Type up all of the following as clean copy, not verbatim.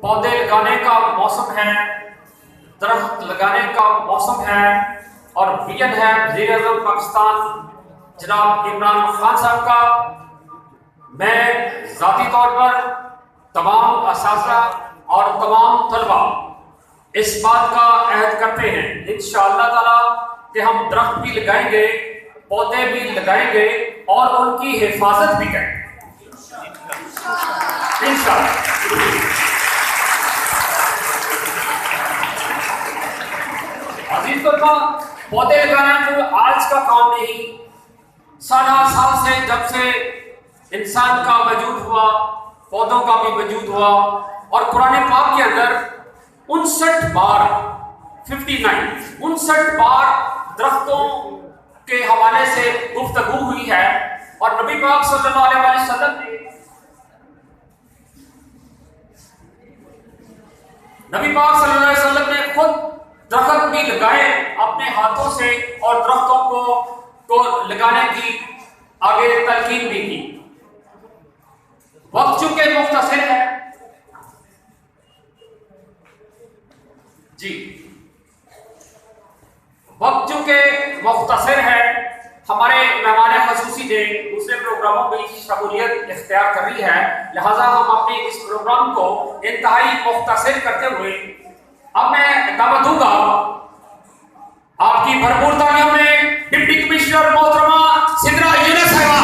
पौधे लगाने का मौसम है, दरख्त लगाने का मौसम है और विजन है वज़ीर-ए-आज़म पाकिस्तान जनाब इमरान खान साहब का। मैं ज़ाती तौर पर तमाम असातिज़ा और तमाम तलबा इस बात का अहद करते हैं इंशाअल्लाह ताला कि हम दरख्त भी लगाएंगे, पौधे भी लगाएंगे और उनकी हिफाजत भी करेंगे इंशाअल्लाह। अजीज तलबा, पौधे लगाना कोई आज का काम नहीं। सारा साल से जब से इंसान का वजूद हुआ, पौधों का भी वजूद हुआ और कुरान पाक के अंदर 59 बार दरख्तों के हवाले से गुफ्तगू हुई है और नबी पाक सल्लल्लाहु अलैहि वसल्लम ने खुद दरख्त भी लगाए अपने हाथों से और दरख्तों को लगाने की आगे तलकीन भी की। वक्त चूंकि मुख्तसर है जी, वक्त चूंकि मुख्तसर है, हमारे मेहमान खसूसी ने दूसरे प्रोग्रामों में शमूलियत इख्तियार कर ली है, लिहाजा हम अपने इस प्रोग्राम को इंतहाई मुख्तसर करते हुए अब मैं दावत दूंगा आपकी भरपूर तालियों में डिप्टी कमिश्नर मोहतरमा सिद्रा यूनुस साहिबा।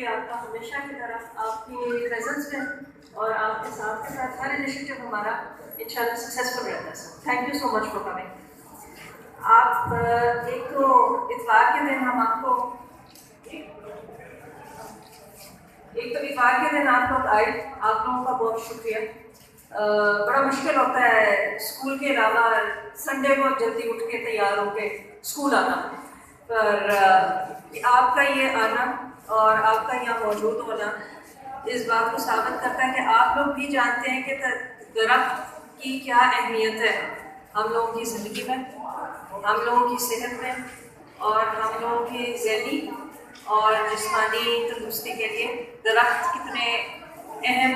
आपका हमेशा की तरफ आपकी प्रेजेंस में और आपके साथ के साथ हर इनिशिएटिव हमारा इंशाल्लाह सक्सेसफुल रहता है। Thank you so much for coming. आप एक तो इतवार के दिन हम आपको इतवार के दिन आप लोग आए, आप लोगों का बहुत शुक्रिया। बड़ा मुश्किल होता है स्कूल के अलावा संडे को जल्दी उठ के तैयार होके स्कूल आना, पर आपका ये आना और आपका यहाँ मौजूद होना इस बात को साबित करता है कि आप लोग भी जानते हैं कि दरख्त की क्या अहमियत है हम लोगों की ज़िंदगी में, हम लोगों की सेहत में और हम लोगों की ज़हनी और जिस्मानी तंदुरुस्ती के लिए दरख्त कितने अहम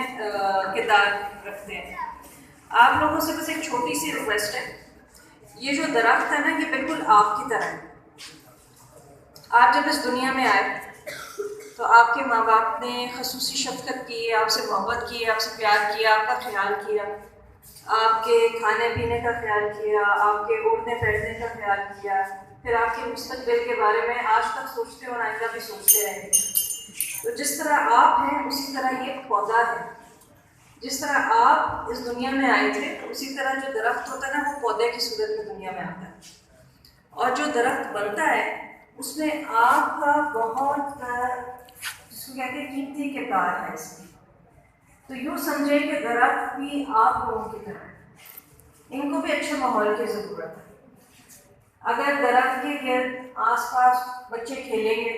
किरदार रखते हैं। आप लोगों से बस एक छोटी सी रिक्वेस्ट है, ये जो दरख्त है ना, ये बिल्कुल आपकी तरह है। आप जब इस दुनिया में आए तो आपके माँ बाप ने खसूसी शफ़क़त की, आपसे मोहब्बत की, आपसे प्यार किया, आपका ख्याल किया, आपके खाने पीने का ख्याल किया, आपके उठने बैठने का ख्याल किया, फिर आपके मुस्तक़बिल के बारे में आज तक सोचते और आइंदा भी सोचते रहेंगे। तो जिस तरह आप हैं उसी तरह ये पौधा है। जिस तरह आप इस दुनिया में आए थे उसी तरह जो दरख्त होता है ना, वो पौधे की सूरत में दुनिया में आता है और जो दरख्त बनता है उसमें आपका बहुत कहते हैं कीमती किरदार है इसमें। तो यूँ समझे कि दरख्त भी आप लोगों की तरह है, इनको भी अच्छे माहौल की ज़रूरत है। अगर दरख्त के गिर्द आसपास बच्चे खेलेंगे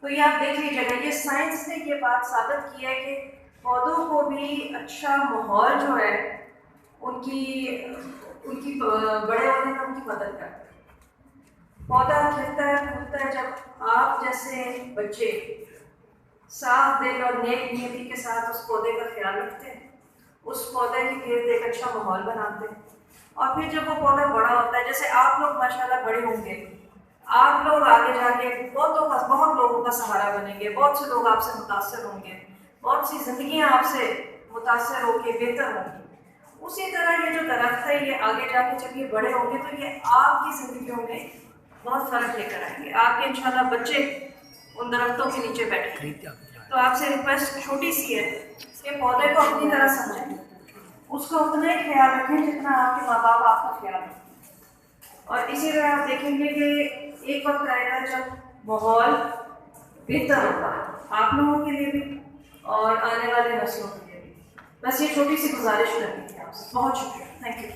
तो ये आप देख लीजिएगा, ये साइंस ने ये बात साबित की है कि पौधों को भी अच्छा माहौल जो है उनकी बड़े होने में उनकी मदद करता है। पौधा खिलता है फूलता है जब आप जैसे बच्चे साफ दिल और नेक नियति के साथ उस पौधे का ख्याल रखते हैं, उस पौधे के गिर्द एक अच्छा माहौल बनाते हैं और फिर जब वो पौधा बड़ा होता है, जैसे आप लोग माशाल्लाह बड़े होंगे, आप लोग आगे जाके बहुत लोगों का सहारा बनेंगे, बहुत से लोग आपसे मुतासर होंगे, बहुत सी जिंदगियां आपसे मुतासर होकर बेहतर होंगी। उसी तरह ये जो दरख्त है ये आगे जाके जब ये बड़े होंगे तो ये आपकी ज़िंदगियों में बहुत फ़र्क लेकर आएंगे। आपके इंशाल्लाह बच्चे उन दरख्तों के नीचे बैठे। तो आपसे रिक्वेस्ट छोटी सी है कि पौधे को अपनी तरह समझें, उसको उतना ही ख्याल रखें जितना आपके माँ बाप आपका ख्याल रखें। और इसी तरह आप देखेंगे कि एक वक्त आएगा जब माहौल बेहतर होगा आप लोगों के लिए भी और आने वाले नस्लों के लिए भी। बस ये छोटी सी गुजारिश करनी थी आपसे। बहुत शुक्रिया, थैंक यू।